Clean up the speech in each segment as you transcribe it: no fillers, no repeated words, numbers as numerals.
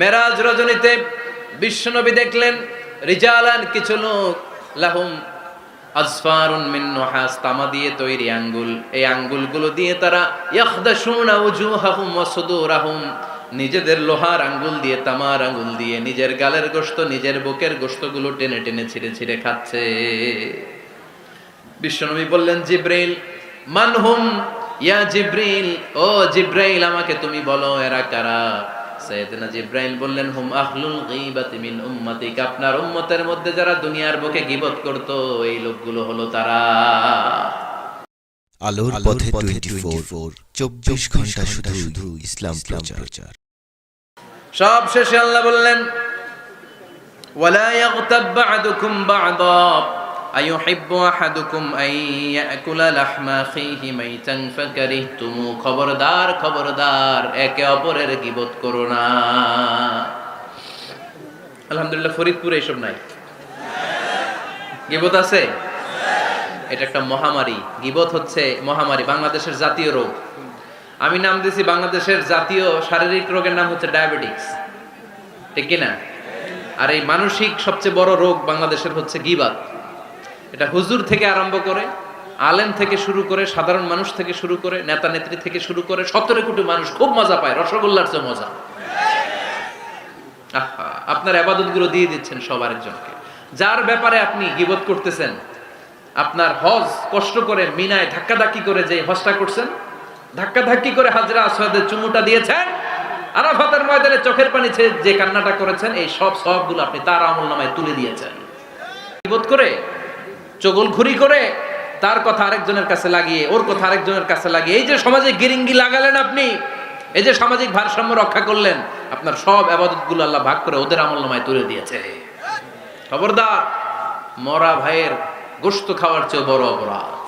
মেরাজ রজনীতে বিশ্বনবী দেখলেন রিজালান কিছু লোক লাহুম আজফারুন মিন নুহাস, তামা দিয়ে তৈরি আঙ্গুল, এই আঙ্গুলগুলো দিয়ে তারা ইয়াখদাশুনা উজুহাহুম ওয়া সুদুরাহুম, নিজেদের লোহার আঙ্গুল দিয়ে তামার আঙ্গুল দিয়ে নিজের গালের গোশত নিজের বুকের গোশতগুলো টেনে টেনে ছিঁড়ে ছিঁড়ে খাচ্ছে। বিশ্বনবী বললেন জিব্রাইল মানহুম ইয়া জিব্রাইল, ও জিব্রাইল আমাকে তুমি বলো এরা কারা। সাইয়েদনা জিব্রাইল বললেন হুম আহলুল গীবাতি মিন উম্মতিক, আপনার উম্মতের মধ্যে যারা দুনিয়ার বুকে গীবত করত এই লোকগুলো হলো তারা। আলোর পথে 24 ঘন্টা শুধু ইসলাম প্রচার। সব শেষে আল্লাহ বললেন ওয়ালা ইয়াগতাব বা'দুকুম বা'দা আইয়ুহিব্বু আহাদুকুম আন ইয়াকুলা লাহমা আখিহি মাইতান ফাকারিহতুমু, খবরদার খবরদার একে অপরের গীবত করো না। আলহামদুলিল্লাহ ফরিদপুরে এসব নাই, গীবত আছে। এটা একটা মহামারী, গীবত হচ্ছে মহামারী, বাংলাদেশের জাতীয় রোগ। আমি নাম দিয়েছি বাংলাদেশের জাতীয় শারীরিক রোগের নাম হচ্ছে ডায়াবেটিস, ঠিক কিনা? আর এই মানসিক সবচেয়ে বড় রোগ বাংলাদেশের হচ্ছে গীবত। এটা হুজুর থেকে আরম্ভ করে, আলেম থেকে শুরু করে, সাধারণ মানুষ থেকে শুরু করে, নেতা নেত্রী থেকে শুরু করে 17 কোটি মানুষ খুব মজা পায়, রসগোল্লার চেয়ে মজা। আপনার ইবাদত গুলো দিয়ে দিচ্ছেন সব আরেকজনকে, যার ব্যাপারে আপনি গীবত করতেছেন। আপনার হজ কষ্ট করে মিনায় ধাক্কাধাক্কি করে যে হজটা করছেন, ধাক্কাধাক্কি করে হাজরা আসওয়াদের চুমুটা দিয়েছেন, আরাফাতের ময়দানে চোখের পানি ছেড়ে যে কান্নাটা করেছেন, এই সব সবগুলো আপনি তার আমলনামায় তুলে দিয়েছেন। গীবত করে, চগলখুরি করে, তার কথা আরেকজনের কাছে লাগিয়ে, ওর কথা আরেকজনের কাছে লাগিয়ে, এই যে সমাজে গিরিঙ্গি লাগালেন আপনি, এই যে সামাজিক ভারসাম্য রক্ষা করলেন, আপনার সব ইবাদতগুলো আল্লাহ ভাগ করে ওদের আমলনামায় তুলে দিয়েছে। খবরদার, মরা ভাইয়ের গোশত খাওয়ার চেয়ে বড় অপরাধ।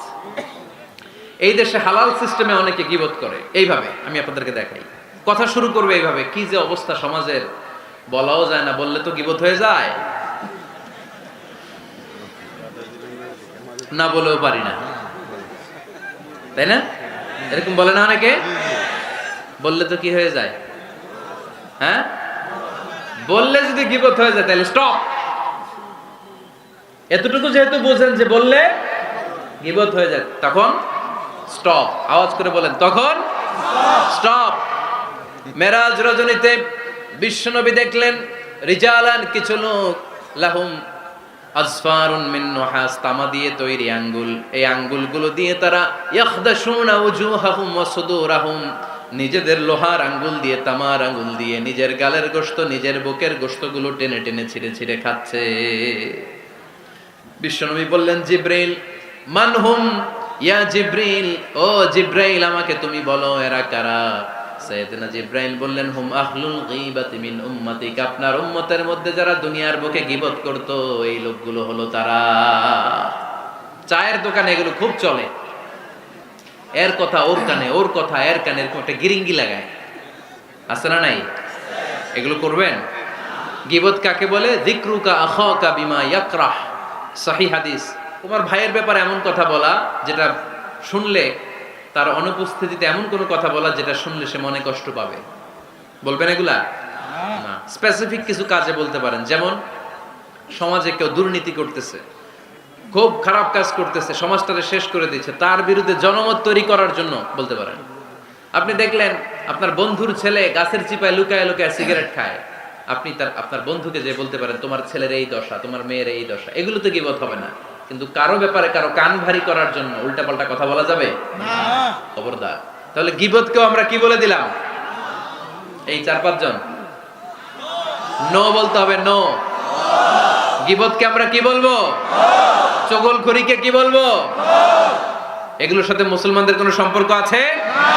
এই দেশে হালাল সিস্টেমে অনেকে গীবত করে এইভাবে, আমি আপনাদেরকে দেখাই। কথা শুরু করবে এইভাবে, কি যে অবস্থা সমাজের, বলাও যায় না, বললে তো গীবত হয়ে যায়, না বলেও পারি না, তাই না? এরকম বলে না অনেকে, বললে তো কি হয়ে যায়? হ্যাঁ, বললে যদি গীবত হয়ে যায় তাহলে স্টপ। এতটুকু যেহেতু বোঝেন যে বললে গীবত হয়ে যায়, তখন স্টপ। আওয়াজ করে বলেন, তখন স্টপ। মেরাজ রজনীতে বিশ্বনবী দেখলেন রিজালান কিছু লোক লাহুম আজফারুন মিন নুহাস, তামা দিয়ে তৈরি আঙ্গুল, এই আঙ্গুলগুলো দিয়ে তারা ইয়াখদাশুনা উজুহাহুম ওয়া সুদুরাহুম, নিজেদের লোহার আঙ্গুল দিয়ে তামার আঙ্গুল দিয়ে নিজের গালের গোশত নিজের বুকের গোশতগুলো টেনে টেনে ছিঁড়ে ছিঁড়ে খাচ্ছে। বিশ্বনবী বললেন জিব্রাইল মানহুম ইয়া জিব্রাইল, ও জিব্রাইল আমাকে তুমি বলো এরা কারা। সাইয়েদনা জিব্রাইল বললেন হুম আহলুল গীবাতি মিন উম্মতিক, আপনার উম্মতের মধ্যে যারা দুনিয়ার বুকে গীবত করত এই লোকগুলো হলো তারা। চায়ের দোকানে এগুলো খুব চলে, এর কথা ওর কানে, ওর কথা এর কানে, এরকম একটা গিরিঙ্গি লাগায়, আছে না নাই? এগুলো করবেন। গীবত কাকে বলে? যিকরুকা আখাকা বিমা ইয়াকরাহ, সহিহ হাদিস। তোমার ভাইয়ের ব্যাপারে এমন কথা বলা যেটা শুনলে, তার অনুপস্থিতিতে এমন কোনো কথা বলা যেটা শুনলে সে মনে কষ্ট পাবে, বলবেন এগুলা? না, স্পেসিফিক কিছু কাজে বলতে পারেন। যেমন সমাজে কেউ দুর্নীতি করতেছে, খুব খারাপ কাজ করতেছে, সমাজটাকে শেষ করে দিচ্ছে, তার বিরুদ্ধে জনমত তৈরি করার জন্য বলতে পারেন। আপনি দেখলেন আপনার বন্ধুর ছেলে গাছের চিপায় লুকায় লুকায় সিগারেট খায়, আপনি আপনার বন্ধুকে যে বলতে পারেন তোমার ছেলের এই দশা, তোমার মেয়ের এই দশা, এগুলো তো গীবত হবে না। কিন্তু কারো ব্যাপারে কারো কান ভারী করার জন্য উল্টাপাল্টা কথা বলা যাবে না, খবরদার। তাহলে গীবতকেও আমরা কি বলে দিলাম? এই 4-5 জন নো বলতে হবে, নো। গীবতকে আমরা কি বলবো? চগলখুরিকে কি বলবো? এগুলোর সাথে মুসলমানদের কোনো সম্পর্ক আছে না।